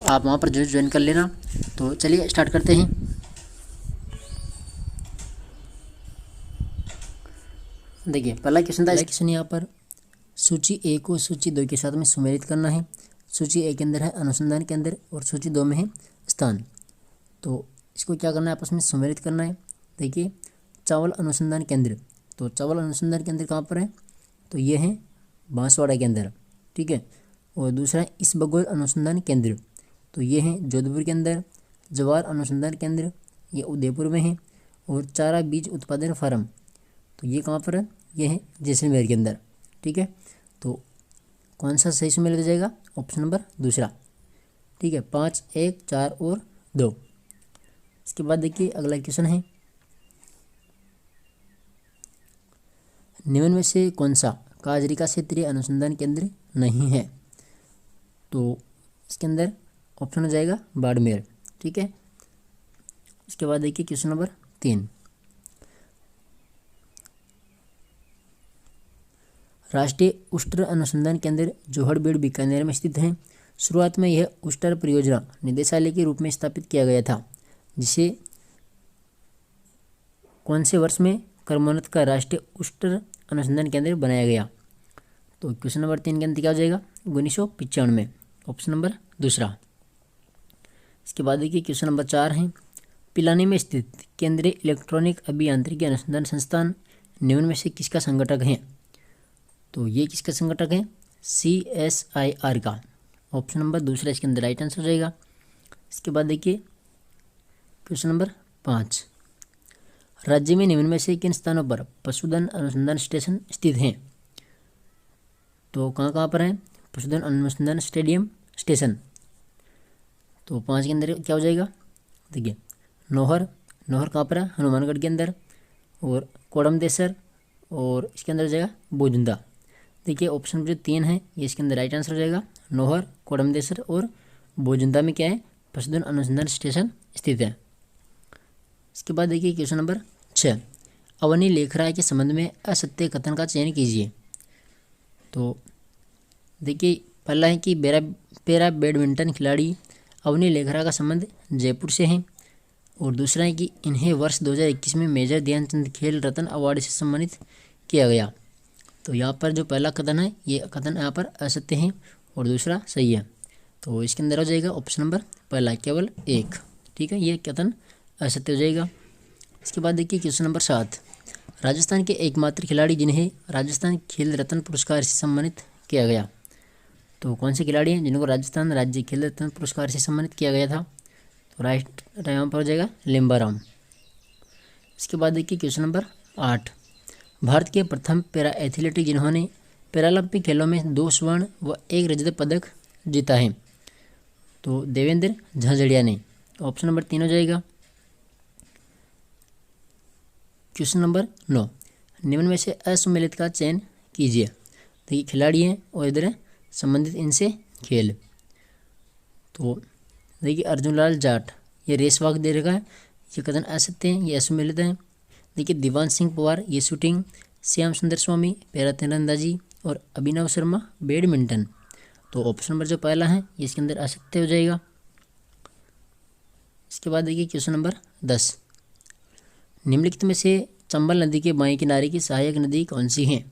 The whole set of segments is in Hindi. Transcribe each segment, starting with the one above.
आप वहाँ पर जरूर ज्वाइन कर लेना। तो चलिए स्टार्ट करते हैं। देखिए पहला क्वेश्चन था, क्वेश्चन यहाँ पर सूची 1 को सूची 2 के साथ में सुमेलित करना है। सूची 1 के अंदर है अनुसंधान केंद्र और सूची 2 में है स्थान। तो इसको क्या करना है, आपस में सुमेलित करना है। देखिए चावल अनुसंधान केंद्र, तो चावल अनुसंधान केंद्र कहाँ पर है, तो ये है बांसवाड़ा के अंदर, ठीक है। और दूसरा है इसबगोल अनुसंधान केंद्र, तो ये है जोधपुर के अंदर। जवार अनुसंधान केंद्र ये उदयपुर में है। और चारा बीज उत्पादन फार्म, तो ये कहाँ पर है, ये है जैसलमेर के अंदर, ठीक है। तो कौन सा सही सुमेलित हो जाएगा, ऑप्शन नंबर दूसरा, ठीक है। 5, 1, 4 और 2। इसके बाद देखिए अगला क्वेश्चन है, निम्न में से कौन सा काजरी का क्षेत्रीय अनुसंधान केंद्र नहीं है। तो इसके अंदर ऑप्शन हो जाएगा बाड़मेर, ठीक है। इसके बाद देखिए क्वेश्चन नंबर 3, राष्ट्रीय उष्टर अनुसंधान केंद्र जोहड़बेड़ बीकानेर में स्थित है। शुरुआत में यह उष्टर परियोजना निदेशालय के रूप में स्थापित किया गया था, जिसे कौन से वर्ष में क्रमोन्नत का राष्ट्रीय उष्टर अनुसंधान केंद्र बनाया गया। तो क्वेश्चन नंबर 3 के अंदर क्या हो जाएगा, 1995 में, ऑप्शन नंबर दूसरा। इसके बाद देखिए क्वेश्चन नंबर 4 है, पिलानी में स्थित केंद्रीय इलेक्ट्रॉनिक अभियांत्रिकी अनुसंधान संस्थान निम्न में से किसका संगठक है। तो ये किसका संगठक है, CSIR का, ऑप्शन नंबर दूसरा इसके अंदर राइट आंसर हो जाएगा। इसके बाद देखिए क्वेश्चन नंबर 5, राज्य में निम्न में से किन स्थानों पर पशुधन अनुसंधान स्टेशन स्थित हैं। तो कहाँ कहाँ पर है, पशुधन अनुसंधान स्टेशन। तो 5 के अंदर क्या हो जाएगा, देखिए नौहर कहाँ पर है, हनुमानगढ़ के अंदर। और कोडमदेसर, और इसके अंदर हो जाएगा बोजुंदा। देखिए ऑप्शन जो 3 है ये इसके अंदर राइट आंसर हो जाएगा। नौहर, कोडमदेसर और बोजुंदा में क्या है, पशुधन अनुसंधान स्टेशन स्थित है। इसके बाद देखिए क्वेश्चन नंबर 6, अवनी लेखराय के संबंध में असत्य कथन का चयन कीजिए। तो देखिए पहला है कि पैरा बैडमिंटन खिलाड़ी अवनी लेखरा का संबंध जयपुर से है। और दूसरा है कि इन्हें वर्ष 2021 में मेजर ध्यानचंद खेल रत्न अवार्ड से सम्मानित किया गया। तो यहाँ पर जो पहला कथन है ये कथन यहाँ पर असत्य है और दूसरा सही है। तो इसके अंदर हो जाएगा ऑप्शन नंबर पहला, केवल 1, ठीक है, ये कथन असत्य हो जाएगा। इसके बाद देखिए क्वेश्चन नंबर 7, राजस्थान के एकमात्र खिलाड़ी जिन्हें राजस्थान खेल रत्न पुरस्कार से सम्मानित किया गया। तो कौन से खिलाड़ी हैं जिनको राजस्थान राज्य खेल रत्न पुरस्कार से सम्मानित किया गया था। तो राइट यहाँ पर हो जाएगा लिम्बाराम। इसके बाद देखिए क्वेश्चन नंबर 8, भारत के प्रथम पैरा एथलीट जिन्होंने पैरालंपिक खेलों में 2 स्वर्ण व 1 रजत पदक जीता है। तो देवेंद्र झाझड़िया ने, ऑप्शन नंबर 3 हो जाएगा। क्वेश्चन नंबर 9, निम्न में से असुमेलित का चयन कीजिए। देखिए खिलाड़ी हैं और इधर है संबंधित इनसे खेल। तो देखिए अर्जुन लाल जाट, ये रेस वॉक दे रखा है, ये कथन असत्य हैं, ये असुमेलित हैं। देखिए दीवान सिंह पवार ये शूटिंग, श्याम सुंदर स्वामी पैरा तीरंदाजी और अभिनव शर्मा बैडमिंटन। तो ऑप्शन नंबर जो पहला है ये इसके अंदर असत्य हो जाएगा। इसके बाद देखिए क्वेश्चन नंबर 10, निम्नलिखित में से चंबल नदी के बाएं किनारे की सहायक नदी कौन सी है।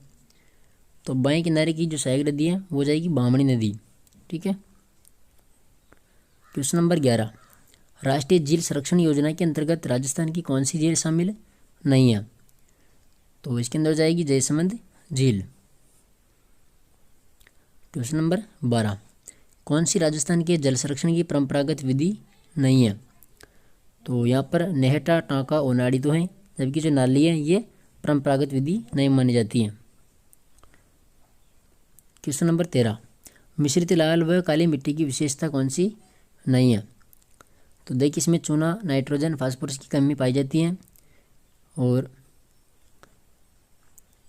तो बाएं किनारे की जो सहायक नदी है वो जाएगी बामणी नदी, ठीक है। क्वेश्चन नंबर 11, राष्ट्रीय झील संरक्षण योजना के अंतर्गत राजस्थान की कौन सी झील शामिल नहीं है। तो इसके अंदर जाएगी जयसमंद झील। क्वेश्चन नंबर 12, कौन सी राजस्थान के जल संरक्षण की परंपरागत विधि नहीं है। तो यहाँ पर नेहटा, टाँका, ओनाड़ी तो हैं, जबकि जो नाली है ये परंपरागत विधि नहीं मानी जाती है। क्वेश्चन नंबर 13, मिश्रित लाल व काली मिट्टी की विशेषता कौन सी नहीं है। तो देखिए इसमें चूना, नाइट्रोजन, फास्फोरस की कमी पाई जाती है। और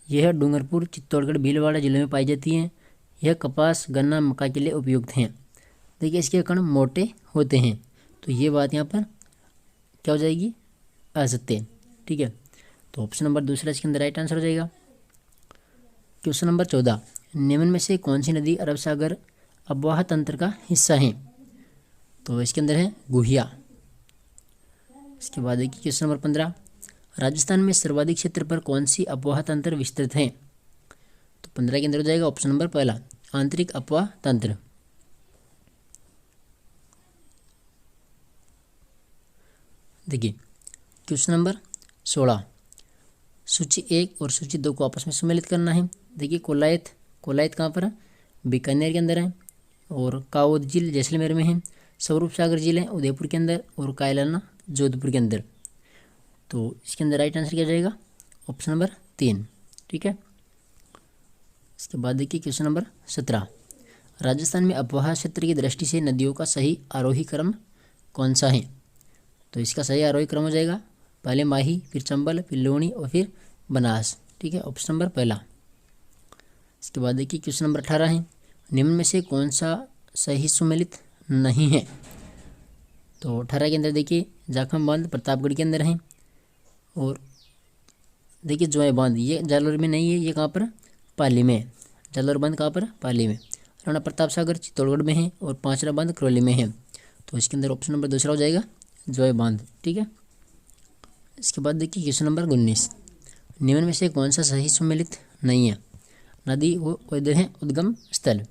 यह डूंगरपुर, चित्तौड़गढ़, भीलवाड़ा जिले में पाई जाती हैं। यह कपास, गन्ना, मक्का के लिए उपयुक्त हैं। देखिए इसके कण मोटे होते हैं। तो ये बात यहाँ पर क्या हो जाएगी, असत्य, ठीक है। तो ऑप्शन नंबर दूसरा इसके अंदर राइट आंसर हो जाएगा। क्वेश्चन नंबर 14, निम्न में से कौन सी नदी अरब सागर अबवाह तंत्र का हिस्सा है। तो इसके अंदर है गुहिया। इसके बाद देखिए क्वेश्चन नंबर 15, राजस्थान में सर्वाधिक क्षेत्र पर कौन सी अफवाह तंत्र विस्तृत है? तो 15 के अंदर हो जाएगा ऑप्शन नंबर पहला, आंतरिक अफवाह तंत्र। देखिए क्वेश्चन नंबर 16, सूची 1 और सूची 2 को आपस में सम्मिलित करना है। देखिए कोलायत कहाँ पर है? बीकानेर के अंदर है। और काओद झील जैसलमेर में है। स्वरूप सागर झील है उदयपुर के अंदर। और कायलाना जोधपुर के अंदर। तो इसके अंदर राइट आंसर क्या जाएगा? Option number 3। ठीक है। इसके बाद देखिए क्वेश्चन नंबर 17, राजस्थान में अफवाह क्षेत्र की दृष्टि से नदियों का सही आरोही क्रम कौन सा है? तो इसका सही आरोही क्रम हो जाएगा पहले माही, फिर चंबल, फिर लूणी और फिर बनास। ठीक है, ऑप्शन नंबर पहला। इसके बाद देखिए क्वेश्चन नंबर 18 है, निम्न में से कौन सा सही सुमेलित नहीं है? तो 18 के अंदर देखिए जाखम बांध प्रतापगढ़ के अंदर है। और देखिए जोय बांध ये जालोर में नहीं है, ये कहाँ पर? पाली में है। जालोर बांध कहाँ पर? पाली में। राणा प्रताप सागर चित्तौड़गढ़ में है। और पांचरा बांध करौली में है। तो इसके अंदर ऑप्शन नंबर दूसरा हो जाएगा जोय बांध। ठीक है। इसके बाद देखिए क्वेश्चन नंबर 19, निम्न में से कौन सा सही सुमेलित नहीं है? नदी वो इधर है उद्गम स्थल।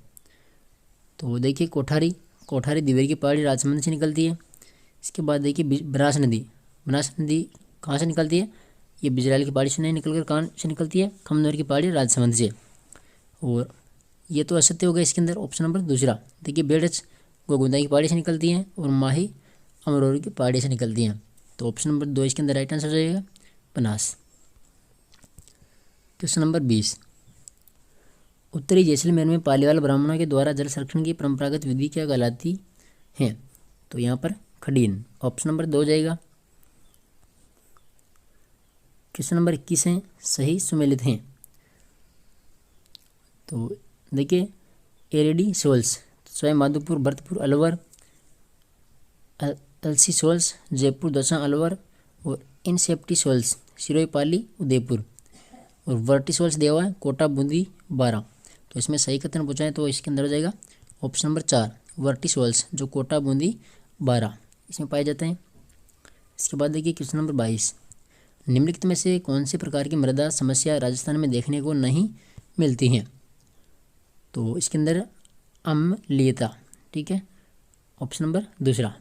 तो देखिए कोठारी दिवेर की पहाड़ी राजसमंद से निकलती है। इसके बाद देखिए बनास नदी कहाँ से निकलती है? ये बिजराल की पहाड़ी से नहीं निकलकर कहाँ से निकलती है? खमनोर की पहाड़ी राजसमंद से। और ये तो असत्य हो गया इसके अंदर, ऑप्शन नंबर दूसरा। देखिए बेड़च गोगुंदा की पहाड़ी से निकलती हैं और माही अमरोर की पहाड़ी से निकलती हैं। तो ऑप्शन नंबर 2 इसके अंदर राइट आंसर हो जाएगा बनास। क्वेश्चन नंबर 20, उत्तरी जैसलमेर में पालीवाल ब्राह्मणों के द्वारा जल संरक्षण की परंपरागत विधि क्या कहलाती है? तो यहाँ पर खडीन, ऑप्शन नंबर 2 हो जाएगा। क्वेश्चन नंबर 21 है, सही सुमेलित हैं। तो देखिए एरेडी सोल्स स्वयं माधोपुर, भरतपुर, अलवर, अलसी सोल्स जयपुर, दौसा, अलवर। और इन सेफ्टी सोल्स सिरोही, पाली, उदयपुर। और वर्टी सोल्स दिया हुआ है कोटा, बूंदी, बारा। तो इसमें सही कथन पूछा है तो इसके अंदर हो जाएगा ऑप्शन नंबर 4 वर्टी सोल्स, जो कोटा, बूंदी, बारा इसमें पाए जाते हैं। इसके बाद देखिए क्वेश्चन नंबर 22, निम्नलिखित में से कौन सी प्रकार की मृदा समस्या राजस्थान में देखने को नहीं मिलती हैं? तो इसके अंदर अम्लीयता। ठीक है, ऑप्शन नंबर दूसरा।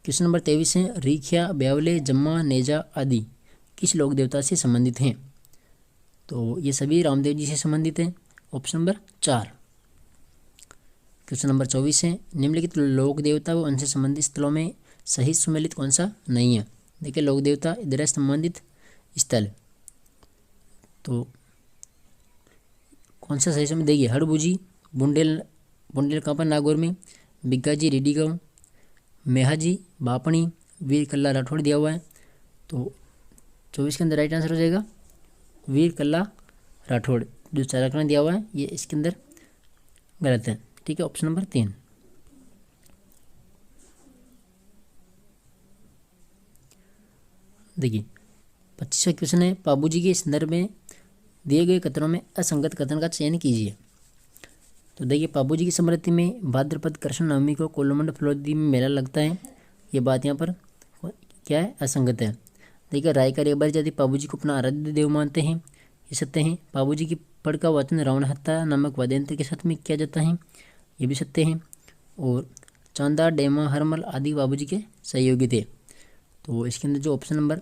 क्वेश्चन नंबर 23 है, रीखिया, ब्यावले, जम्मा, नेजा आदि किस लोक देवता से संबंधित हैं? तो ये सभी रामदेव जी से संबंधित हैं, ऑप्शन नंबर 4। क्वेश्चन नंबर 24 है, निम्नलिखित लोक देवता व उनसे संबंधित स्थलों में सही सुमेलित कौन सा नहीं है? देखिए लोक देवता इधर संबंधित स्थल, तो कौन सा सही समय? देखिए हड़बुजी, बुंडेल कहाँ पर? नागौर में। बिग्गाजी, रेडी गाँव, मेहाजी, बापणी, वीर कल्ला, राठौड़ दिया हुआ है। तो 24 के अंदर राइट आंसर हो जाएगा वीर कल्ला राठौड़। जो चाराकरण दिया हुआ है ये इसके अंदर गलत है। ठीक है, ऑप्शन नंबर 3। देखिए 25वां क्वेश्चन है, पाबूजी के संदर्भ में दिए गए कथनों में असंगत कथन का चयन कीजिए। तो देखिए पाबूजी की स्मृति में भाद्रपद कृष्ण नवमी को कोलमंड फलोदी में मेला लगता है। ये बात यहाँ पर क्या है? असंगत है। देखिए रायकर एक बार यदि पाबूजी को अपना आराध्य देव मानते हैं, ये सत्य है। पाबूजी की पढ़ का वचन रावण हत्या नामक वाद्यंत्र के साथ में किया जाता है, ये भी सत्य है। और चांदा, डेमा, हरमल आदि बाबूजी के सहयोगी थे। तो इसके अंदर जो ऑप्शन नंबर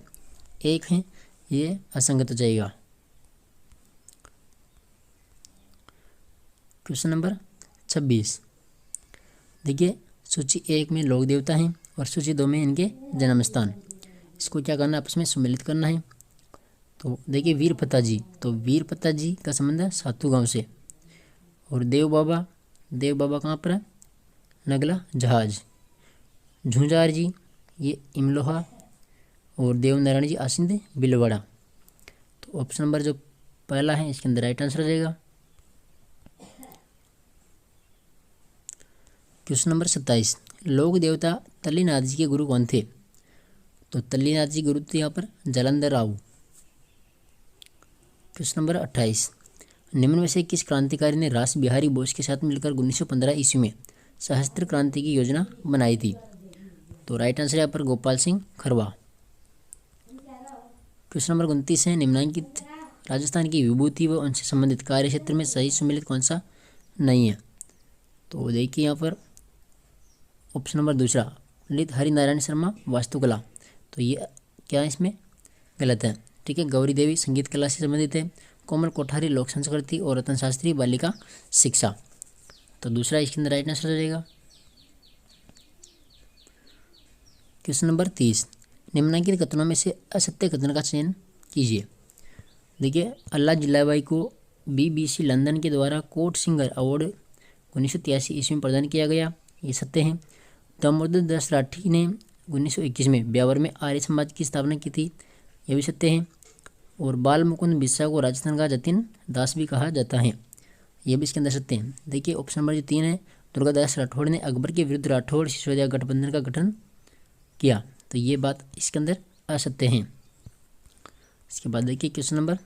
1 है ये असंगत हो जाएगा। क्वेश्चन नंबर 26, देखिए सूची 1 में लोक देवता हैं और सूची 2 में इनके जन्म स्थान। इसको क्या करना है? आपस में सम्मिलित करना है। तो देखिए वीर पताजी, तो वीर पताजी का संबंध है सातू गांव से। और देव बाबा कहाँ पर है? नगला जहाज। झुंझार जी ये इमलोहा। और देव नारायण जी आसिंद बिलवाड़ा। तो ऑप्शन नंबर जो पहला है इसके अंदर राइट आंसर हो जाएगा। क्वेश्चन नंबर 27, लोक देवता तल्लीनाथ जी के गुरु कौन थे? तो तल्लीनाथ जी गुरु थे यहाँ पर जालंधर राव। क्वेश्चन नंबर 28, निम्न में से किस क्रांतिकारी ने रास बिहारी बोस के साथ मिलकर 1915 ईस्वी में सशस्त्र क्रांति की योजना बनाई थी? तो राइट आंसर है यहाँ पर गोपाल सिंह खरवा। क्वेश्चन नंबर 29 है, निम्नलिखित राजस्थान की विभूति व उनसे संबंधित कार्य क्षेत्र में सही सम्मिलित कौन सा नहीं है? तो देखिए यहाँ पर ऑप्शन नंबर दूसरा, पंडित हरिनारायण शर्मा वास्तुकला, तो ये क्या है, इसमें गलत है। ठीक है, गौरी देवी संगीत कला से संबंधित है, कोमल कोठारी लोक संस्कृति और रतन शास्त्री बालिका शिक्षा, तो दूसरा इसके अंदर राइट आंसर हो जाएगा। क्वेश्चन नंबर 30, निम्नलिखित कथनों में से असत्य कथन का चयन कीजिए। देखिए, अल्लाह जिलाबाई को BBC लंदन के द्वारा कोर्ट सिंगर अवार्ड 1983 ईस्वी में प्रदान किया गया, ये सत्य है। दामोदर दास राठी ने 1921 में ब्यावर में आर्य समाज की स्थापना की थी, यह भी सत्य है। और बाल मुकुंद बिस्सा को राजस्थान का जतिन दास भी कहा जाता है, यह भी इसके अंदर सत्य है। देखिए ऑप्शन नंबर 3 है, दुर्गादास राठौड़ ने अकबर के विरुद्ध राठौड़ सिसोदिया गठबंधन का गठन किया, तो ये बात इसके अंदर असत्य है। इसके बाद देखिए क्वेश्चन नंबर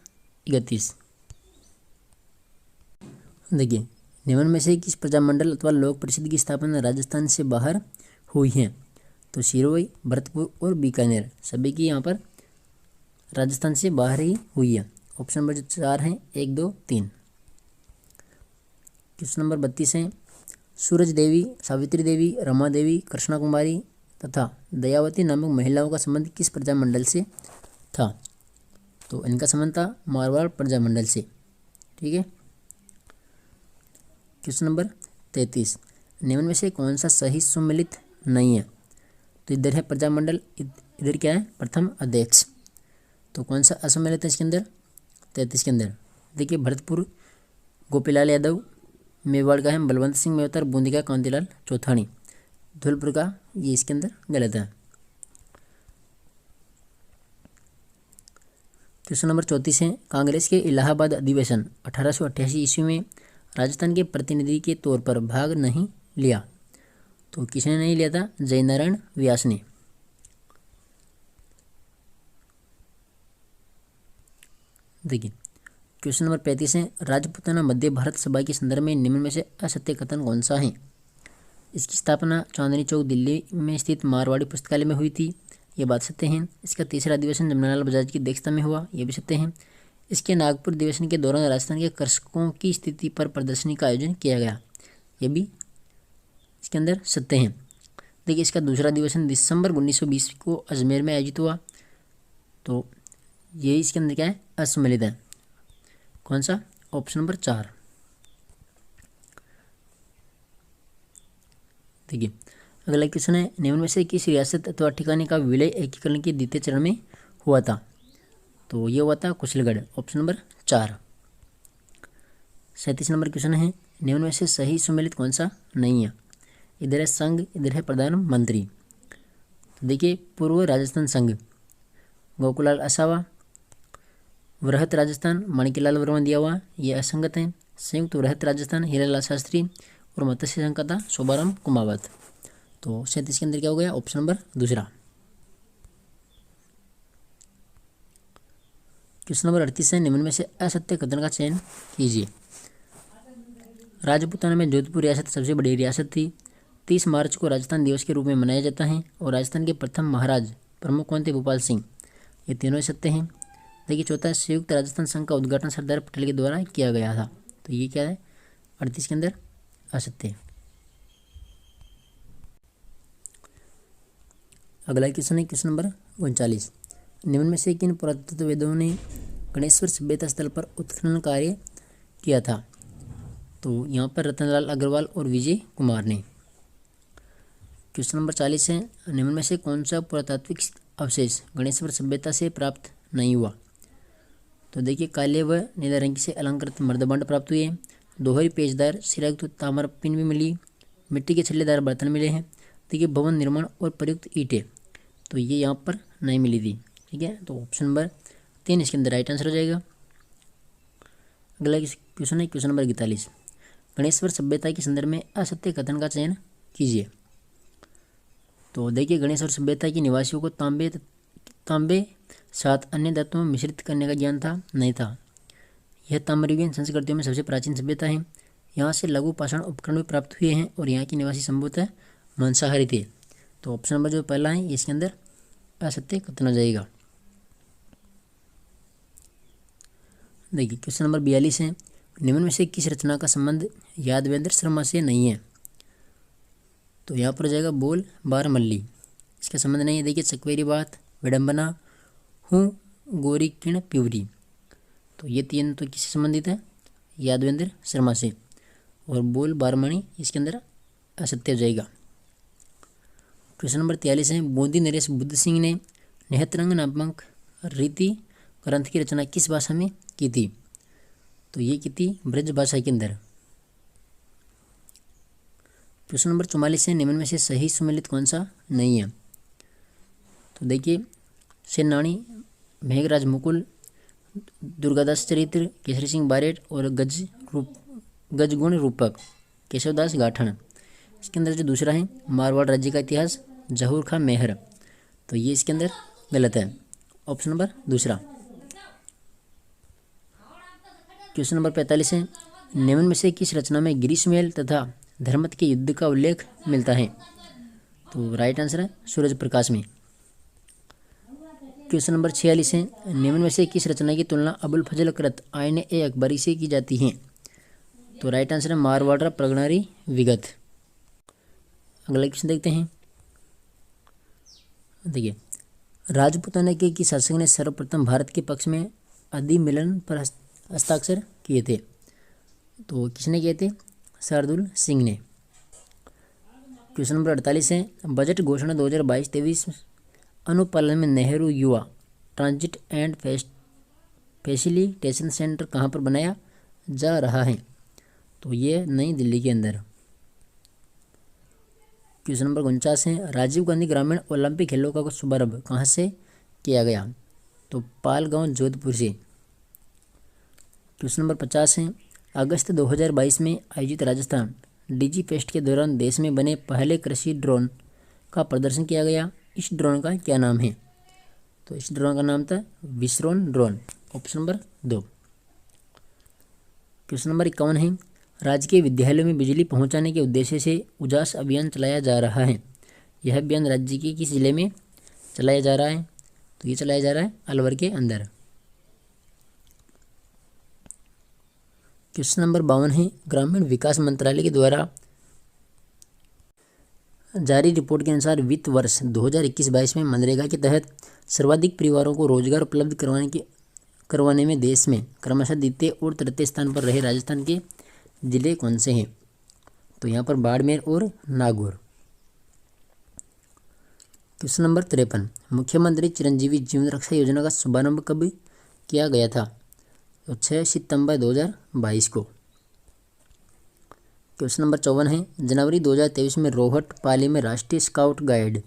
31, देखिए निम्न में से किस प्रजामंडल अथवा लोक परिषद की स्थापना राजस्थान से बाहर हुई है? तो सिरोही, भरतपुर और बीकानेर, सभी की यहाँ पर राजस्थान से बाहर ही हुई है। ऑप्शन नंबर 4 है 1, 2, 3। क्वेश्चन नंबर 32 है, सूरज देवी, सावित्री देवी, रमा देवी, कृष्णा कुमारी तथा दयावती नामक महिलाओं का संबंध किस प्रजामंडल से था? तो इनका संबंध था मारवाड़ प्रजामंडल से। ठीक है, क्वेश्चन नंबर 33, निम्न में से कौन सा सही सुमेलित नहीं है? तो इधर है प्रजामंडल, इधर क्या है, प्रथम अध्यक्ष, तो कौन सा असम्मिलित है इसके अंदर? 33 के अंदर देखिए, भरतपुर गोपीलाल यादव, मेवाड़ का है बलवंत सिंह मेहतर, बूंदी का कांतिलाल चौथानी, धौलपुर का ये इसके अंदर गलत है। क्वेश्चन नंबर 34 है, कांग्रेस के इलाहाबाद अधिवेशन 1888 ईस्वी में राजस्थान के प्रतिनिधि के तौर पर भाग नहीं लिया, तो किसने नहीं लिया था? जयनारायण व्यास ने। देखिए क्वेश्चन नंबर 35 है, राजपूताना मध्य भारत सभा के संदर्भ में निम्न में से असत्य कथन कौन सा है? इसकी स्थापना चांदनी चौक दिल्ली में स्थित मारवाड़ी पुस्तकालय में हुई थी, ये बात सत्य है। इसका तीसरा अधिवेशन जमनालाल बजाज की अध्यक्षता में हुआ, यह भी सत्य है। इसके नागपुर अधिवेशन के दौरान राजस्थान के कृषकों की स्थिति पर प्रदर्शनी का आयोजन किया गया, यह भी इसके अंदर सत्य है। देखिए इसका दूसरा अधिवेशन दिसंबर 1920 को अजमेर में आयोजित हुआ, तो ये इसके अंदर क्या है? असम्मिलित है। कौन सा? Option number 4। देखिए अगला क्वेश्चन है, निम्न में से किस रियासत अथवा ठिकाने का विलय एकीकरण के द्वितीय चरण में हुआ था? तो ये हुआ था Kushalgarh, option number 4। 37 number question है, निम्न में से सही सुमेलित कौन सा नहीं है? इधर है संघ, इधर है प्रधानमंत्री। तो देखिए पूर्व राजस्थान संघ गोकुलाल असावा, वृहत राजस्थान माणिक्यलाल वर्मा दिया हुआ, ये असंगत है। संयुक्त वृहत राजस्थान हीरालाल शास्त्री और मत्स्य संघ का था शोभाराम कुमावत। तो 37 के अंदर क्या हो गया? ऑप्शन नंबर दूसरा। क्वेश्चन नंबर 38 है, निम्न में से असत्य कथन का चयन कीजिए। राजपूताना में जोधपुर रियासत सबसे बड़ी रियासत थी। 30 मार्च को राजस्थान दिवस के रूप में मनाया जाता है और राजस्थान के प्रथम महाराज प्रमुख कौन थे? भोपाल सिंह। ये तीनों सत्य हैं। देखिए चौथा, संयुक्त राजस्थान संघ का उद्घाटन सरदार पटेल के द्वारा किया गया था, तो ये क्या है? 38 के अंदर असत्य है। अगला क्वेश्चन है क्वेश्चन नंबर 39, निम्न में से किन पुरातत्ववेदों ने गणेश्वर सभ्यता स्थल पर उत्खनन कार्य किया था? तो यहाँ पर रतनलाल अग्रवाल और विजय कुमार ने। क्वेश्चन नंबर 40 है, निम्न में से कौन सा पुरातात्विक अवशेष गणेश्वर सभ्यता से प्राप्त नहीं हुआ? तो देखिए काले व नीले रंग से अलंकृत मर्दबंड प्राप्त हुए, दोहरी पेचदार सिरायुक्त ताम्र पिन भी मिली, मिट्टी के छल्लेदार बर्तन मिले हैं। देखिए भवन निर्माण और प्रयुक्त ईंटें, तो ये यहाँ पर नहीं मिली थी। ठीक है, तो ऑप्शन नंबर 3 इसके अंदर राइट आंसर हो जाएगा। अगला क्वेश्चन है क्वेश्चन नंबर 41, गणेश्वर सभ्यता के संदर्भ में असत्य कथन का चयन कीजिए। तो देखिए गणेश्वर सभ्यता के निवासियों को तांबे 7 अन्य धातुओं में मिश्रित करने का ज्ञान था नहीं था। यह ताम्रयुगीन संस्कृतियों में सबसे प्राचीन सभ्यता है। यहाँ से लघु पाषाण उपकरण भी प्राप्त हुए हैं और यहाँ के निवासी संभवतः मांसाहारी थे। तो ऑप्शन नंबर जो पहला है इसके अंदर असत्य कथन हो जाएगा। देखिए क्वेश्चन नंबर 42 है, निम्न में से किस रचना का संबंध यादवेंद्र शर्मा से नहीं है? तो यहाँ पर हो जाएगा बोल बार मल्ली, इसका संबंध नहीं है। देखिए चकवेरी बात, विडंबना, हूँ गोरी किरण प्यूरी, तो ये तीन तो किससे संबंधित है? यादवेंद्र शर्मा से। और बोल बारमणि इसके अंदर असत्य हो जाएगा। क्वेश्चन नंबर 43 है, बूंदी नरेश बुद्ध सिंह ने नेहतरंग नामक रीति ग्रंथ की रचना किस भाषा में की थी? तो ये की थी ब्रज भाषा के अंदर। क्वेश्चन नंबर 44 है, निम्न में से सही सुमेलित कौन सा नहीं है? तो देखिए सेनानी, मेघराज मुकुल, दुर्गादास चरित्र केसरी सिंह बारेट और गजगुण रूपक केशवदास गाठन। इसके अंदर जो दूसरा है मारवाड़ राज्य का इतिहास जहूर खां मेहर, तो ये इसके अंदर गलत है। ऑप्शन नंबर दूसरा। क्वेश्चन नंबर 45 है, निम्न में से किस रचना में ग्रीष्मेल तथा धर्मत के युद्ध का उल्लेख मिलता है? तो राइट आंसर है सूरज प्रकाश में। क्वेश्चन नंबर 46 है, निम्न में से किस रचना की तुलना अबुल फजल कृत आयन ए अकबरी से की जाती है? तो राइट आंसर है मारवाड़ा प्रगणारी विगत। अगला क्वेश्चन देखते हैं। देखिए राजपूताना के शासक ने सर्वप्रथम भारत के पक्ष में अधिमिलन पर हस्ताक्षर किए थे? तो किसने किए थे? शार्दुल सिंह ने। क्वेश्चन नंबर 48 है, बजट घोषणा 2022-23 अनुपालन में नेहरू युवा ट्रांजिट एंड फैसिलिटेशन सेंटर कहाँ पर बनाया जा रहा है? तो ये नई दिल्ली के अंदर। क्वेश्चन नंबर 49 है, राजीव गांधी ग्रामीण ओलंपिक खेलों का शुभारंभ कहाँ से किया गया? तो पालगांव जोधपुर से। क्वेश्चन नंबर 50 है, अगस्त 2022 में आयोजित राजस्थान डिजी फेस्ट के दौरान देश में बने पहले कृषि ड्रोन का प्रदर्शन किया गया। इस ड्रोन का क्या नाम है? तो इस ड्रोन का नाम था विस्रोन drone. Option number 2। Question number 51 है, राजकीय विद्यालयों में बिजली पहुंचाने के उद्देश्य से उजास अभियान चलाया जा रहा है। यह अभियान राज्य के किस जिले में चलाया जा रहा है? तो ये चलाया जा रहा है अलवर के अंदर। क्वेश्चन नंबर 52 है, ग्रामीण विकास मंत्रालय के द्वारा जारी रिपोर्ट के अनुसार वित्त वर्ष 2021-22 में मनरेगा के तहत सर्वाधिक परिवारों को रोजगार उपलब्ध करवाने में देश में क्रमशः द्वितीय और तृतीय स्थान पर रहे राजस्थान के जिले कौन से हैं? तो यहाँ पर बाड़मेर और नागौर। क्वेश्चन नंबर 53, मुख्यमंत्री चिरंजीवी जीवन रक्षा योजना का शुभारंभ कब किया गया था? तो 6 सितंबर 2022 को। क्वेश्चन नंबर 54 है, जनवरी 2023 में रोहट पाली में राष्ट्रीय स्काउट गाइड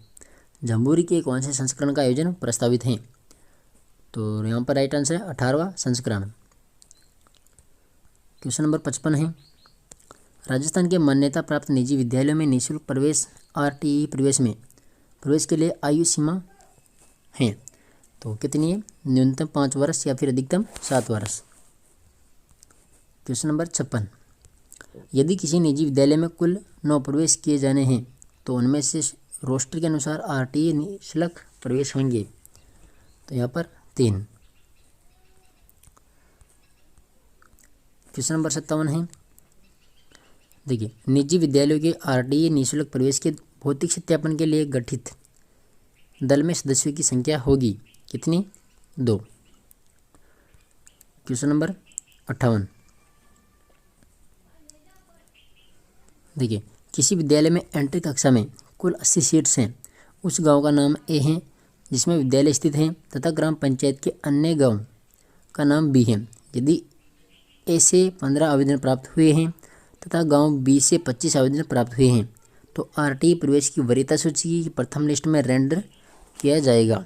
जम्बूरी के कौन से संस्करण का आयोजन प्रस्तावित है? तो यहाँ पर राइट आंसर है 18वां संस्करण। क्वेश्चन नंबर 55 है, राजस्थान के मान्यता प्राप्त निजी विद्यालयों में निःशुल्क प्रवेश RTE प्रवेश के लिए आयु सीमा है? तो कितनी है? न्यूनतम 5 वर्ष या फिर अधिकतम 7 वर्ष। क्वेश्चन नंबर 56, यदि किसी निजी विद्यालय में कुल 9 प्रवेश किए जाने हैं तो उनमें से रोस्टर के अनुसार RTE निःशुल्क प्रवेश होंगे? तो यहाँ पर 3। क्वेश्चन नंबर 57 है, देखिए निजी विद्यालयों के RTE निःशुल्क प्रवेश के भौतिक सत्यापन के लिए गठित दल में सदस्यों की संख्या होगी कितनी? 2। क्वेश्चन नंबर 58, देखिए किसी विद्यालय में एंट्री कक्षा में कुल 80 सीट्स हैं। उस गांव का नाम A है जिसमें विद्यालय स्थित है तथा ग्राम पंचायत के अन्य गांव का नाम B है। यदि A से 15 आवेदन प्राप्त हुए हैं तथा गांव B से 25 आवेदन प्राप्त हुए हैं तो RTE प्रवेश की वरीयता सूची की प्रथम लिस्ट में रेंडर किया जाएगा।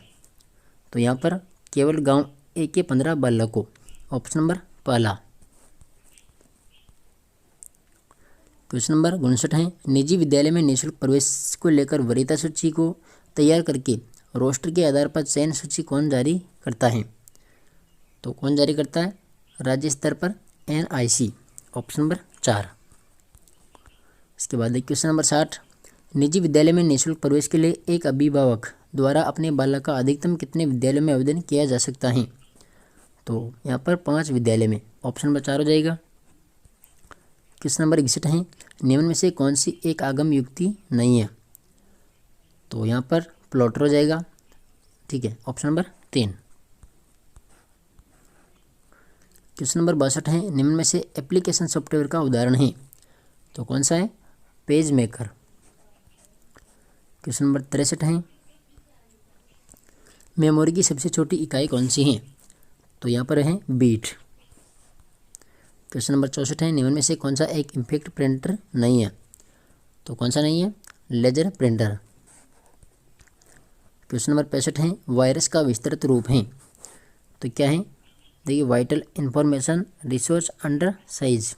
तो यहाँ पर केवल गांव A के 15 बालकों। ऑप्शन नंबर पहला। क्वेश्चन नंबर 59 है, निजी विद्यालय में निःशुल्क प्रवेश को लेकर वरीयता सूची को तैयार करके रोस्टर के आधार पर चयन सूची कौन जारी करता है? तो कौन जारी करता है? राज्य स्तर पर NIC। Option number 4। इसके बाद देखिए क्वेश्चन नंबर 60, निजी विद्यालय में निःशुल्क प्रवेश के लिए एक अभिभावक द्वारा अपने बालक का अधिकतम कितने विद्यालयों में आवेदन किया जा सकता है? तो यहाँ पर 5 विद्यालय में, ऑप्शन नंबर 4 हो जाएगा। क्वेश्चन नंबर 61 है, निम्न में से कौन सी एक आगम युक्ति नहीं है? तो यहाँ पर प्लॉटर हो जाएगा, ठीक है, ऑप्शन नंबर 3। क्वेश्चन नंबर 62 है, निम्न में से एप्लीकेशन सॉफ्टवेयर का उदाहरण है? तो कौन सा है? Page maker. क्वेश्चन नंबर 63 है, मेमोरी की सबसे छोटी इकाई कौन सी है? तो यहाँ पर है बीट। क्वेश्चन नंबर 64 है, निम्न में से कौन सा एक इम्पैक्ट प्रिंटर नहीं है? तो कौन सा नहीं है? Laser printer. क्वेश्चन नंबर 65 है, वायरस का विस्तृत रूप है? तो क्या है? देखिए vital information resource under size,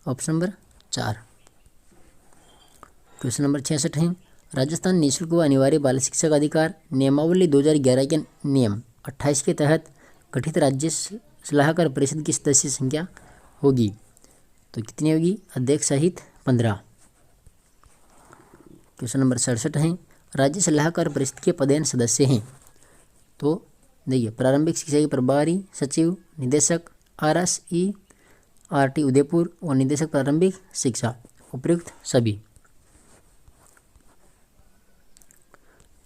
option number 4। Question number 66 है, राजस्थान निःशुल्क व अनिवार्य बाल शिक्षा का अधिकार नियमावली 2011 के नियम 28 के तहत गठित राज्य सलाहकार परिषद की सदस्य संख्या होगी? तो कितनी होगी? अध्यक्ष सहित 15। क्वेश्चन नंबर 67 है, राज्य सलाहकार परिषद के पदेन सदस्य हैं? तो देखिए प्रारंभिक शिक्षा के प्रभारी सचिव, निदेशक RSERT उदयपुर और निदेशक प्रारंभिक शिक्षा, उपयुक्त सभी।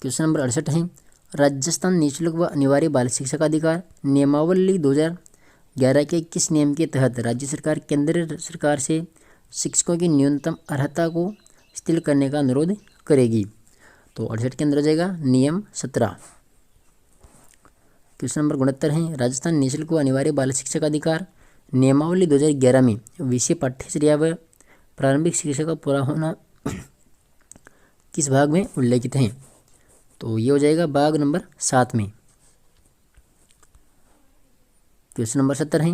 क्वेश्चन नंबर 68 है, राजस्थान निःशुल्क व अनिवार्य बाल शिक्षा का अधिकार नियमावली 2011 के किस नियम के तहत राज्य सरकार केंद्र सरकार से शिक्षकों की न्यूनतम अर्हता को शिथिल करने का अनुरोध करेगी? तो 68 के अंदर हो जाएगा नियम 17। क्वेश्चन नंबर 69 है, राजस्थान निःशुल्क व अनिवार्य बाल शिक्षा का अधिकार नियमावली 2011 में विषय पाठ्यचर्या व प्रारंभिक शिक्षा का पूरा होना किस भाग में उल्लेखित है? तो ये हो जाएगा भाग नंबर 7 में। क्वेश्चन नंबर 70 है,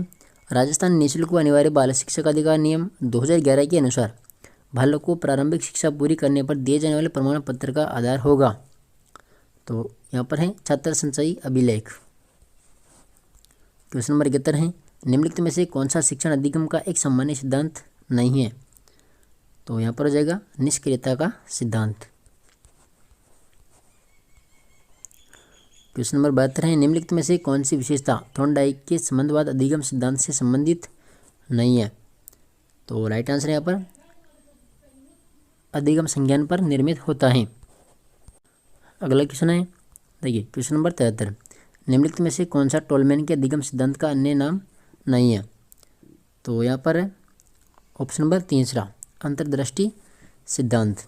राजस्थान निःशुल्क व अनिवार्य बाल शिक्षा का अधिकार नियम 2011 के अनुसार बालक को प्रारंभिक शिक्षा पूरी करने पर दिए जाने वाले प्रमाण पत्र का आधार होगा? तो यहाँ पर है छात्र संचयी अभिलेख। क्वेश्चन नंबर 71 है, निम्नलिखित में से कौन सा शिक्षण अधिगम का एक सामान्य सिद्धांत नहीं है? तो यहाँ पर हो जाएगा निष्क्रियता का सिद्धांत। क्वेश्चन नंबर 72 है, निम्नलिखित में से कौन सी विशेषता थॉर्नडाइक के संबंधवाद अधिगम सिद्धांत से संबंधित नहीं है? तो राइट आंसर यहाँ पर अधिगम संज्ञान पर निर्मित होता है। अगला क्वेश्चन है, देखिए क्वेश्चन नंबर 73, निम्नलिखित में से कौन सा टोलमैन के अधिगम सिद्धांत का अन्य नाम नहीं है? तो यहाँ पर ऑप्शन नंबर 3 अंतर्दृष्टि सिद्धांत।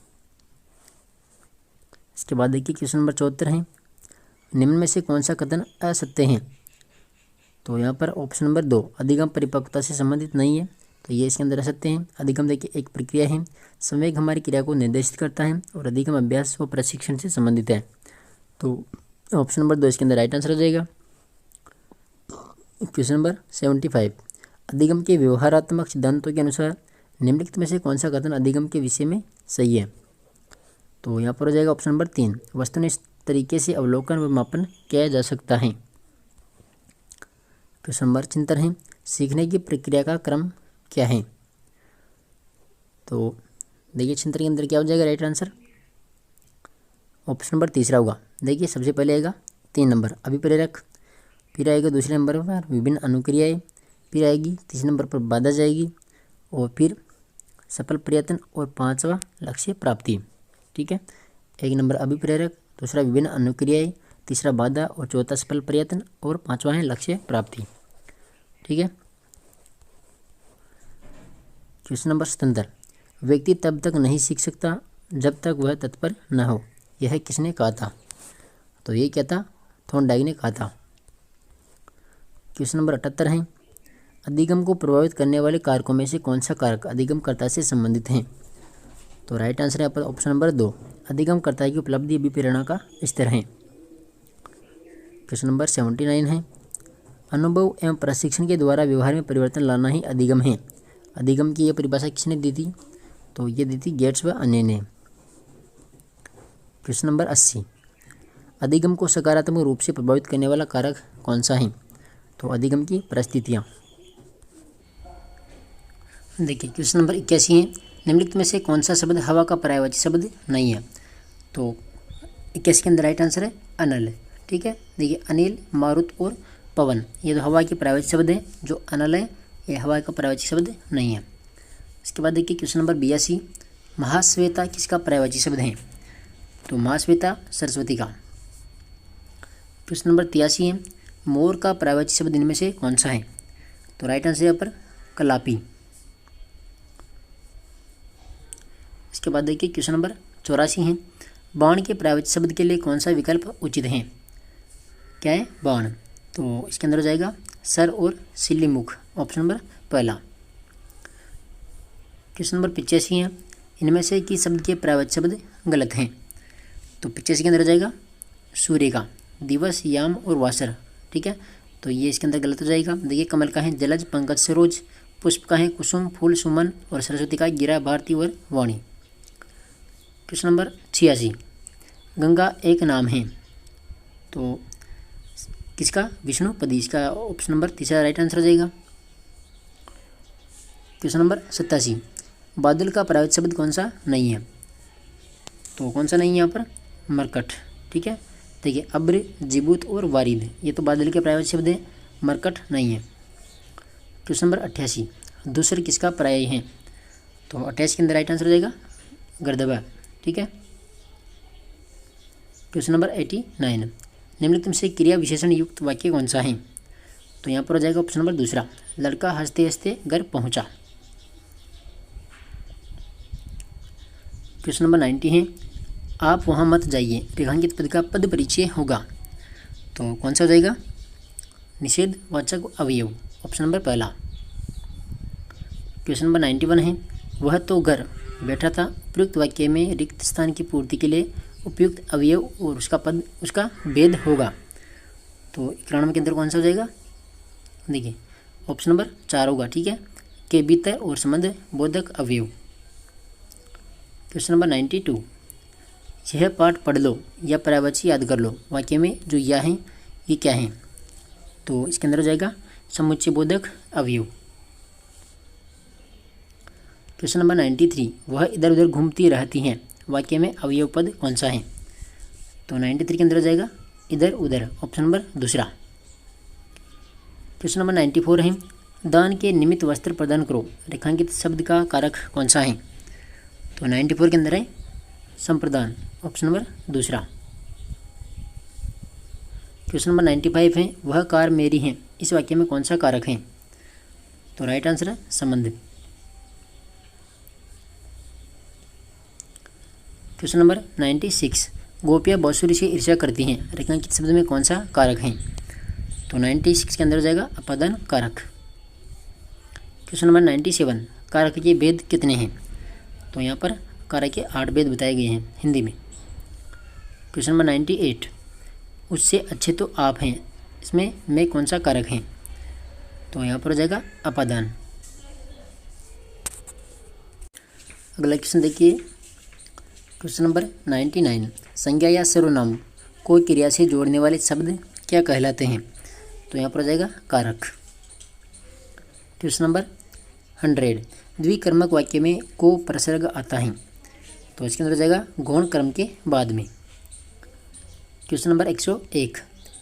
इसके बाद देखिए क्वेश्चन नंबर 74 है, निम्न में से कौन सा कथन असत्य है? तो यहाँ पर ऑप्शन नंबर 2 अधिगम परिपक्वता से संबंधित नहीं है, तो ये इसके अंदर असत्य है। अधिगम देखिए एक प्रक्रिया है, संवेग हमारी क्रिया को निर्देशित करता है और अधिगम अभ्यास व प्रशिक्षण से संबंधित है। तो ऑप्शन नंबर 2 इसके अंदर राइट आंसर हो जाएगा। क्वेश्चन नंबर 75, अधिगम के व्यवहारात्मक सिद्धांतों के अनुसार निम्नलिखित में से कौन सा कथन अधिगम के विषय में सही है? तो यहाँ पर हो जाएगा ऑप्शन नंबर 3 वस्तुनिष्ठ तरीके से अवलोकन व मापन किया जा सकता है। क्वेश्चन नंबर 76 है, सीखने की प्रक्रिया का क्रम क्या है? तो देखिए चिंतन के अंदर क्या हो जाएगा राइट आंसर? ऑप्शन नंबर 3 होगा। देखिए सबसे पहले आएगा 3 नंबर अभिप्रेरक, फिर आएगा दूसरे नंबर पर विभिन्न अनुक्रियाएं, फिर आएगी तीसरे नंबर पर बाधा जाएगी और फिर सफल प्रयत्न और 5वां लक्ष्य प्राप्ति। ठीक है, 1 नंबर अभिप्रेरक, दूसरा विभिन्न अनुक्रियाएं, तीसरा बाधा और चौथा सफल प्रयत्न और 5वां है लक्ष्य प्राप्ति। ठीक है। क्वेश्चन नंबर 77, व्यक्ति तब तक नहीं सीख सकता जब तक वह तत्पर न हो, यह किसने कहा था? तो ये क्या था? थॉर्नडाइक ने कहा था। क्वेश्चन नंबर 78 है, अधिगम को प्रभावित करने वाले कारकों में से कौन सा कारक अधिगमकर्ता से संबंधित है? तो राइट आंसर है यहाँ पर ऑप्शन नंबर 2 अधिगमकर्ता की उपलब्धि अभिप्रेरणा का स्तर है। क्वेश्चन नंबर 79 है, अनुभव एवं प्रशिक्षण के द्वारा व्यवहार में परिवर्तन लाना ही अधिगम है। अधिगम की यह परिभाषा किसने दी थी? तो ये दी थी गेट्स व अन्य ने। क्वेश्चन नंबर 80, अधिगम को सकारात्मक रूप से प्रभावित करने वाला कारक कौन सा है? तो अधिगम की परिस्थितियाँ। देखिए क्वेश्चन नंबर 81 है, निम्नलिखित में से कौन सा शब्द हवा का पर्यायवाची शब्द नहीं है? तो 21 के अंदर राइट आंसर है अनल। ठीक है, देखिए अनिल, मारुत और पवन ये तो हवा के पर्यायवाची शब्द है। जो अनल है ये हवा का पर्यायवाची शब्द नहीं है। इसके बाद देखिए क्वेश्चन नंबर 82, महाश्वेता किसका पर्यायवाची शब्द है? तो महाश्वेता सरस्वती का। क्वेश्चन नंबर 83 है, मोर का पर्यायवाची शब्द इनमें से कौन सा है? तो राइट आंसर यहाँ पर कलापी। इसके बाद देखिए क्वेश्चन नंबर 84 है, बाण के पर्यायवाची शब्द के लिए कौन सा विकल्प उचित है? क्या है? बाण। तो इसके अंदर हो जाएगा सर और सिल्लीमुख, ऑप्शन नंबर पहला। क्वेश्चन नंबर 85 है, इनमें से किस शब्द के पर्यायवाची शब्द गलत हैं? तो 85 के अंदर हो जाएगा सूर्य का, दिवस, याम और वासर। ठीक है, तो ये इसके अंदर गलत हो जाएगा। देखिए कमल का है जलज, पंकज सरोज, पुष्प का है कुसुम, फूल सुमन और सरस्वती का गिरा, भारती और वाणी। क्वेश्चन नंबर 86, गंगा एक नाम है तो किसका? विष्णुपदी। इसका ऑप्शन नंबर तीसरा राइट आंसर हो जाएगा। क्वेश्चन नंबर 87, बादल का पर्यायवाची शब्द कौन सा नहीं है? तो कौन सा नहीं है यहाँ पर? मरकट। ठीक है, देखिए अब्र, जिबूत और वारिद ये तो बादल के पर्यायवाची शब्द है, मरकट नहीं है। क्वेश्चन नंबर 88, दूसर किसका पर्याय है? तो 28 के अंदर राइट आंसर हो जाएगा गर्दभा। ठीक है, क्वेश्चन नंबर 89, निम्नलिखित में से क्रिया विशेषण युक्त वाक्य कौन सा है? तो यहाँ पर हो जाएगा ऑप्शन नंबर दूसरा, लड़का हंसते हंसते घर पहुँचा। क्वेश्चन नंबर 90 है, आप वहाँ मत जाइए, रेखांकित पद का पद परिचय होगा। तो कौन सा हो जाएगा? निषेध वाचक अवयव, ऑप्शन नंबर पहला। क्वेश्चन नंबर 91 है, वह तो घर बैठा था, उपयुक्त वाक्य में रिक्त स्थान की पूर्ति के लिए उपयुक्त अवयव और उसका पद उसका भेद होगा। तो 91 के अंदर कौन सा हो जाएगा? देखिए ऑप्शन नंबर 4 होगा। ठीक है, के भीतर और संबंध बोधक अवयव। क्वेश्चन नंबर 92, यह पाठ पढ़ लो या पर्यायवाची याद कर लो, वाक्य में जो यह है ये क्या है? तो इसके अंदर हो जाएगा समुच्चय बोधक अवयव। क्वेश्चन नंबर 93, वह इधर उधर घूमती रहती हैं, वाक्य में अवयव पद कौन सा है? तो 93 के अंदर हो जाएगा इधर उधर, ऑप्शन नंबर दूसरा। क्वेश्चन नंबर 94 है, दान के निमित्त वस्त्र प्रदान करो, रेखांकित शब्द का कारक कौन सा है? तो 94 के अंदर है संप्रदान, ऑप्शन नंबर दूसरा। क्वेश्चन नंबर 95 है, वह कार मेरी है, इस वाक्य में कौन सा कारक है? तो राइट आंसर है संबंध। क्वेश्चन नंबर 96, गोपियाँ बांसुरी से ईर्ष्या करती हैं, रेखांकित शब्द में कौन सा कारक है? तो 96 के अंदर हो जाएगा अपादान कारक। क्वेश्चन नंबर 97, कारक के भेद कितने हैं? तो यहाँ पर कारक के 8 भेद बताए गए हैं हिंदी में। क्वेश्चन नंबर 98, उससे अच्छे तो आप हैं, इसमें मैं कौन सा कारक है? तो यहाँ पर हो जाएगा अपादान। अगला क्वेश्चन देखिए, क्वेश्चन नंबर 99, संज्ञा या सर्वनाम को क्रिया से जोड़ने वाले शब्द क्या कहलाते हैं? तो यहाँ पर हो जाएगा कारक। क्वेश्चन नंबर 100, द्विकर्मक वाक्य में को प्रसर्ग आता है, तो इसके अंदर हो जाएगा गौण कर्म के बाद में। क्वेश्चन नंबर 101,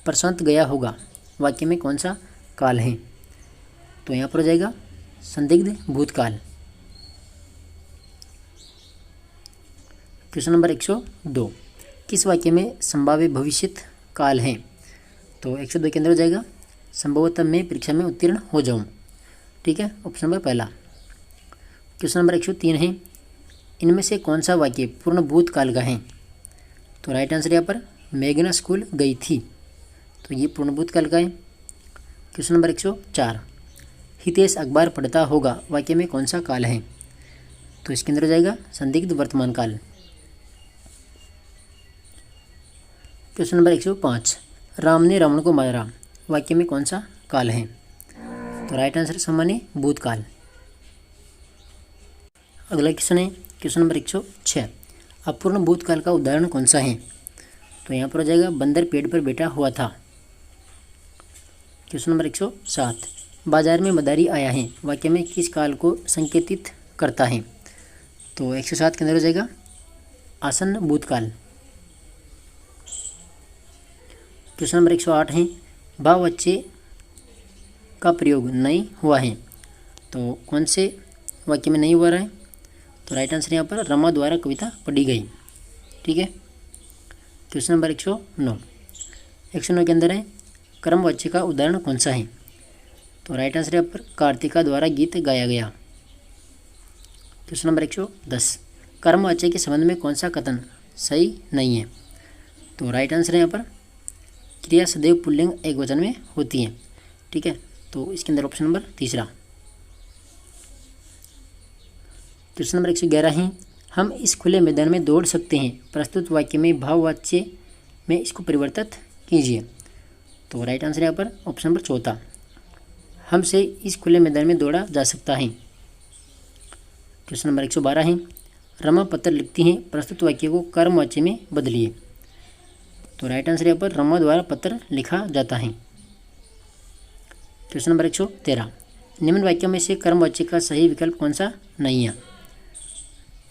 प्रशांत गया होगा, वाक्य में कौन सा काल है? तो यहाँ पर हो जाएगा संदिग्ध भूतकाल। क्वेश्चन नंबर 102, किस वाक्य में संभाव्य भविष्यत काल है? तो 102 के अंदर हो जाएगा संभवतः मैं परीक्षा में उत्तीर्ण हो जाऊं। ठीक है, ऑप्शन नंबर पहला। क्वेश्चन नंबर 103 है, इनमें से कौन सा वाक्य पूर्ण भूतकाल का है? तो राइट आंसर यहाँ पर मेघना स्कूल गई थी, तो ये पूर्ण भूतकाल का है। क्वेश्चन नंबर 104, हितेश अखबार पढ़ता होगा, वाक्य में कौन सा काल है? तो इसके अंदर हो जाएगा संदिग्ध वर्तमान काल। क्वेश्चन नंबर 105, राम ने रावण को मारा, वाक्य में कौन सा काल है? तो राइट आंसर सामान्य भूतकाल। अगला क्वेश्चन है क्वेश्चन नंबर 106, अपूर्ण भूतकाल का उदाहरण कौन सा है? तो यहाँ पर हो जाएगा बंदर पेड़ पर बैठा हुआ था। क्वेश्चन नंबर 107, बाजार में मदारी आया है, वाक्य में किस काल को संकेतित करता है? तो 107 के अंदर हो जाएगा आसन्न भूतकाल। क्वेश्चन नंबर 108 है भाववाच्य का प्रयोग नहीं हुआ है, तो कौन से वाक्य में नहीं हुआ रहा है? तो राइट आंसर यहाँ पर रमा द्वारा कविता पढ़ी गई। ठीक है। Question number 109। 109 के अंदर है कर्मवाच्य का उदाहरण कौन सा है? तो राइट आंसर यहाँ पर कार्तिका द्वारा गीत गाया गया। Question number 110। कर्मवाच्य के संबंध में कौन सा कथन सही नहीं है? तो राइट आंसर यहाँ पर क्रिया सदैव पुल्लिंग एक वचन में होती है। ठीक है, तो इसके अंदर ऑप्शन नंबर तीसरा। क्वेश्चन नंबर 111 है हम इस खुले मैदान में दौड़ सकते हैं, प्रस्तुत वाक्य में भाववाच्य में इसको परिवर्तित कीजिए। तो राइट आंसर यहाँ पर ऑप्शन नंबर चौथा, हमसे इस खुले मैदान में दौड़ा जा सकता है। क्वेश्चन नंबर 112 है रमा पत्र लिखती हैं, प्रस्तुत वाक्य को कर्मवाच्य में बदलिए। तो राइट आंसर यहाँ पर रमा द्वारा पत्र लिखा जाता है। Question number 113। निम्न वाक्यों में से कर्मवाच्य का सही विकल्प कौन सा नहीं है?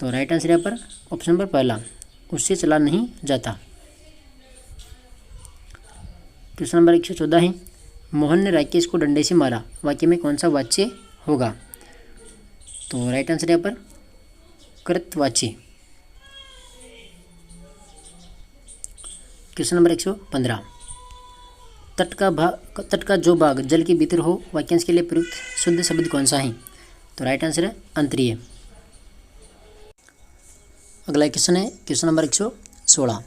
तो राइट आंसर यहाँ पर ऑप्शन नंबर पहला, उससे चला नहीं जाता। क्वेश्चन नंबर 114 है मोहन ने राकेश को डंडे से मारा, वाक्य में कौन सा वाच्य होगा? तो राइट आंसर यहाँ पर कृतवाच्य। Question number 115। तट का जो भाग जल के भीतर हो, वाक्यांश के लिए प्रयुक्त शुद्ध शब्द कौन सा है? तो राइट आंसर है अंतरीय। अगला क्वेश्चन है क्वेश्चन नंबर 116।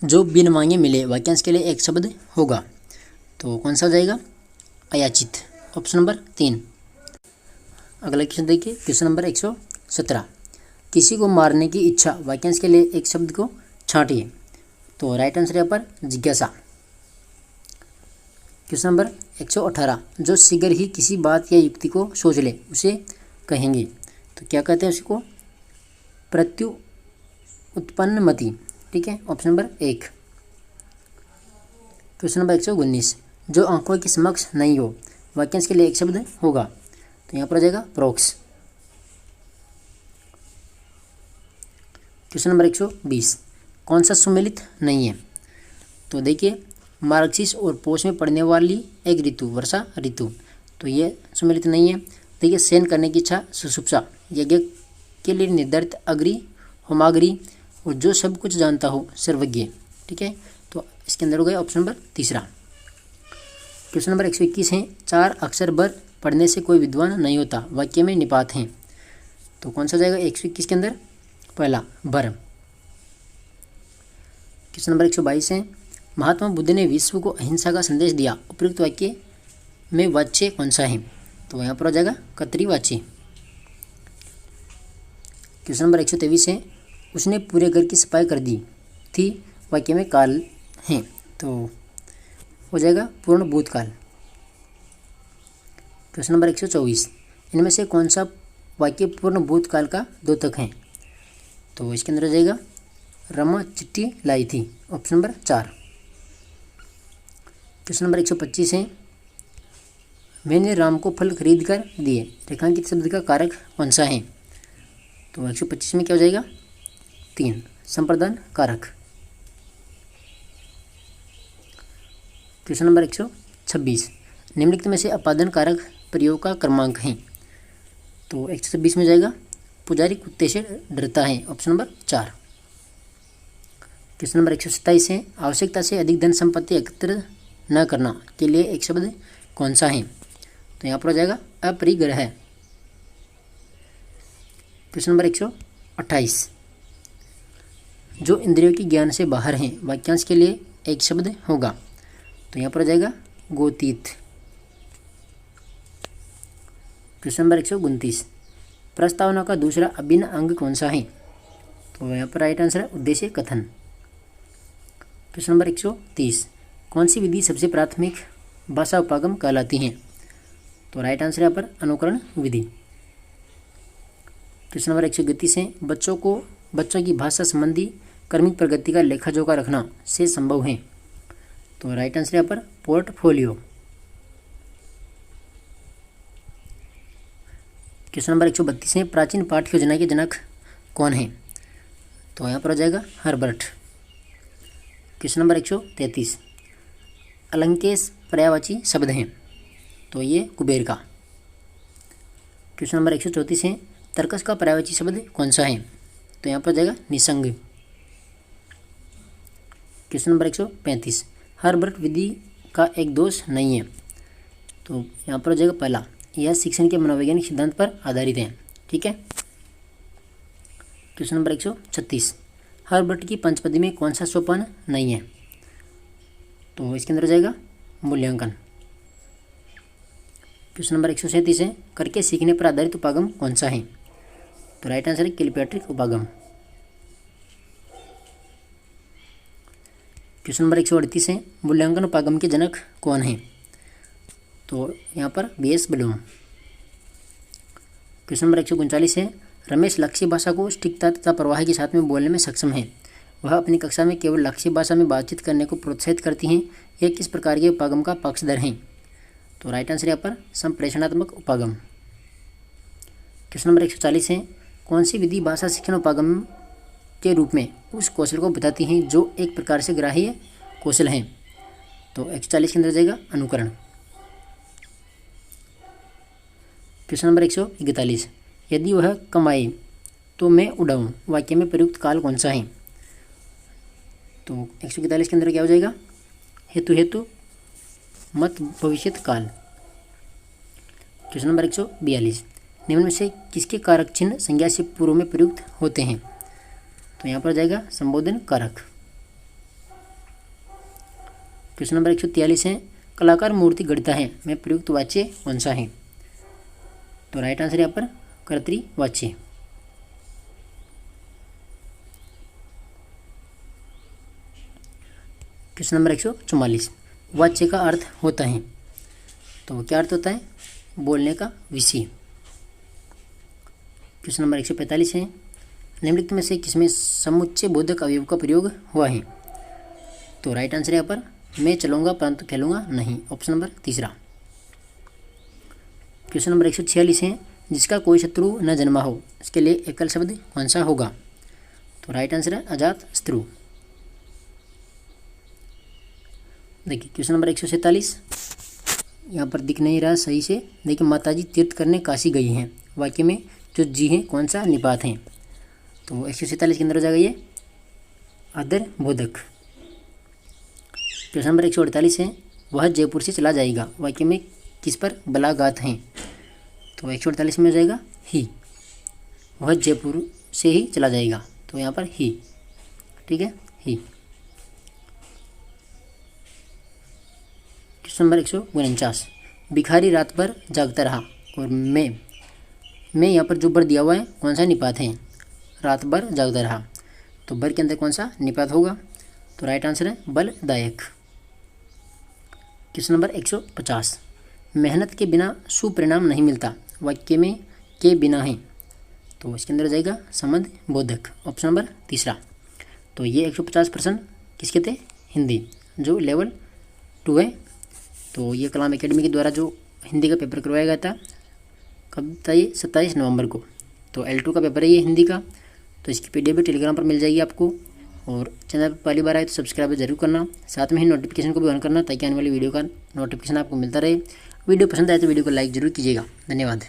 जो बिन मांगे मिले, वाक्यांश के लिए एक शब्द होगा, तो कौन सा हो जाएगा? अयाचित, ऑप्शन नंबर 3। अगला क्वेश्चन देखिए क्वेश्चन नंबर 117। किसी को मारने की इच्छा, वाक्यांश के लिए एक शब्द को छांटिए। तो राइट आंसर यहाँ पर जिज्ञासा। Question number 118। जो शीघ्र ही किसी बात या युक्ति को सोच ले उसे कहेंगे, तो क्या कहते हैं उसको? प्रत्यु उत्पन्नमति। ठीक है, ऑप्शन नंबर 1। Question number 119। जो आंखों के समक्ष नहीं हो, वाक्यांश के लिए एक शब्द होगा, तो यहाँ पर आ जाएगा प्रोक्स। Question number 120। कौन सा सुमेलित नहीं है? तो देखिए मार्गशीर्ष और पोष में पड़ने वाली एक ऋतु वर्षा ऋतु, तो ये सुमेलित नहीं है। देखिए शयन करने की इच्छा सुषुप्सा, यज्ञ के लिए निर्धारित अग्रि होमाग्रि, और जो सब कुछ जानता हो सर्वज्ञ। ठीक है, तो इसके अंदर हो गया ऑप्शन नंबर तीसरा। क्वेश्चन नंबर 121 है 4 अक्षर बर पढ़ने से कोई विद्वान नहीं होता, वाक्य में निपात हैं, तो कौन सा जाएगा 121 के अंदर? पहला भर। क्वेश्चन नंबर 122 है महात्मा बुद्ध ने विश्व को अहिंसा का संदेश दिया, उपयुक्त वाक्य में वाच्य कौन सा है? तो यहाँ पर हो जाएगा कर्तृवाच्य। क्वेश्चन नंबर 123 है उसने पूरे घर की सफाई कर दी थी, वाक्य में काल है, तो हो जाएगा पूर्ण भूतकाल। Question number 124। इनमें से कौन सा वाक्य पूर्ण भूतकाल का द्योतक है? तो इसके अंदर हो जाएगा रमा चिट्ठी लाई थी, ऑप्शन नंबर 4। क्वेश्चन नंबर 125 है मैंने राम को फल खरीद कर दिए, रेखांकित शब्द का कारक कौन सा है? तो 125 में क्या हो जाएगा? 3 संप्रदान कारक। Question number 126। निम्नलिखित में से अपादन कारक प्रयोग का क्रमांक है, तो 126 में जाएगा पुजारी कुत्ते से डरता है, ऑप्शन नंबर 4। क्वेश्चन नंबर 127 है आवश्यकता से अधिक धन संपत्ति एकत्र न करना के लिए एक शब्द कौन सा है? तो यहाँ पर हो जाएगा अपरिग्रह। Question number 128। जो इंद्रियों की ज्ञान से बाहर हैं, वाक्यांश के लिए एक शब्द होगा, तो यहाँ पर हो जाएगा गोतीत। Question number 129। प्रस्तावना का दूसरा अभिन्न अंग कौन सा है? तो यहाँ पर राइट आंसर है उद्देश्य कथन। Question number 130। कौन सी विधि सबसे प्राथमिक भाषा उपागम कहलाती है? तो राइट आंसर यहाँ पर अनुकरण विधि। क्वेश्चन नंबर 131 है बच्चों की भाषा संबंधी क्रमिक प्रगति का लेखा जोखा रखना से संभव है, तो राइट आंसर यहाँ पर पोर्टफोलियो। क्वेश्चन नंबर 132 है प्राचीन पाठ योजना के जनक कौन है? तो यहाँ पर हो जाएगा हर्बर्ट। क्वेश्चन नंबर 133, अलंकेश पर्यायवाची शब्द हैं, तो ये कुबेर का। क्वेश्चन नंबर 134 है, तर्कस का पर्यायवाची शब्द कौन सा है? तो यहाँ पर हो जाएगा निसंग। क्वेश्चन नंबर 135, हर्बर्ट विधि का एक दोष नहीं है, तो यहाँ पर हो जाएगा पहला, यह शिक्षण के मनोवैज्ञानिक सिद्धांत पर आधारित है। ठीक है। क्वेश्चन नंबर 136, हर्बर्ट की पंचपदी में कौन सा सोपान नहीं है? तो इसके अंदर हो जाएगा मूल्यांकन। क्वेश्चन नंबर 137 है, करके सीखने पर आधारित उपागम कौन सा है? तो राइट आंसर है किलपैट्रिक उपागम। क्वेश्चन नंबर 138 है, मूल्यांकन उपागम के जनक कौन है? तो यहाँ पर B.S. ब्लूम। क्वेश्चन नंबर 139 है, रमेश लक्ष्य भाषा को सटीकता तथा प्रवाह के साथ में बोलने में सक्षम है, वह अपनी कक्षा में केवल लक्ष्य भाषा में बातचीत करने को प्रोत्साहित करती हैं, यह किस प्रकार के उपागम का पक्षधर हैं? तो राइट आंसर यहाँ पर संप्रेषणात्मक उपागम। क्वेश्चन नंबर 140 है, कौन सी विधि भाषा शिक्षण उपागम के रूप में उस कौशल को बताती हैं जो एक प्रकार से ग्राह्य कौशल हैं? तो 140 के अंदर जाएगा अनुकरण। क्वेश्चन नंबर 141, यदि वह कमाए तो मैं उड़ाऊँ, वाक्य में प्रयुक्त काल कौन सा है? तो 141 के अंदर क्या हो जाएगा? हेतु हेतु मत भविष्यत काल। क्वेश्चन नंबर 142, निम्न में से किसके कारक चिन्ह संज्ञा से पूर्व में प्रयुक्त होते हैं? तो यहाँ पर जाएगा संबोधन कारक। क्वेश्चन नंबर 143 है, कलाकार मूर्ति गढ़ता है, में प्रयुक्त वाच्य कौन सा है? तो राइट आंसर यहाँ पर कर्तृवाच्य। क्वेश्चन नंबर 144, वाच्य का अर्थ होता है, तो क्या अर्थ होता है? बोलने का विषय। क्वेश्चन नंबर 145 है, निम्नलिखित में से किसमें समुच्चय बोधक अवयव का प्रयोग हुआ है? तो राइट आंसर यहाँ पर मैं चलूँगा परंतु खेलूँगा नहीं, ऑप्शन नंबर तीसरा। क्वेश्चन नंबर 146 है, जिसका कोई शत्रु न जन्मा हो, इसके लिए एकल शब्द कौन सा होगा? तो राइट आंसर है अजात शत्रु। देखिए क्वेश्चन नंबर 147, यहाँ पर दिख नहीं रहा सही से, देखिए माताजी तीर्थ करने काशी गई हैं, वाक्य में जो जी हैं कौन सा निपात हैं? तो 147 के अंदर हो जाएगा ये आदर बोधक। क्वेश्चन नंबर 148 है, वह जयपुर से चला जाएगा, वाक्य में किस पर बलागात हैं? तो 148 में हो जाएगा ही, वह जयपुर से ही चला जाएगा, तो यहाँ पर ही। ठीक है, ही। क्वेश्चन नंबर 149, भिखारी रात भर जागता रहा, और मैं यहाँ पर जो बर दिया हुआ है कौन सा निपात है? रात भर जागता रहा, तो बर के अंदर कौन सा निपात होगा? तो राइट आंसर है बलदायक। क्वेश्चन नंबर 150, मेहनत के बिना सुपरिणाम नहीं मिलता, वाक्य में के बिना है, तो इसके अंदर जाएगा संबंध बोधक, ऑप्शन नंबर तीसरा। तो ये 150 प्रश्न किसके थे? हिंदी, जो लेवल 2 है। तो ये कलाम एकेडमी के द्वारा जो हिंदी का पेपर करवाया गया था, कब था ये? 27 नवंबर को। तो L2 का पेपर है ये हिंदी का, तो इसकी PDF भी टेलीग्राम पर मिल जाएगी आपको। और चैनल पर पहली बार आए तो सब्सक्राइब जरूर करना, साथ में ही नोटिफिकेशन को भी ऑन करना, ताकि आने वाली वीडियो का नोटिफिकेशन आपको मिलता रहे। वीडियो पसंद आए तो वीडियो को लाइक जरूर कीजिएगा। धन्यवाद।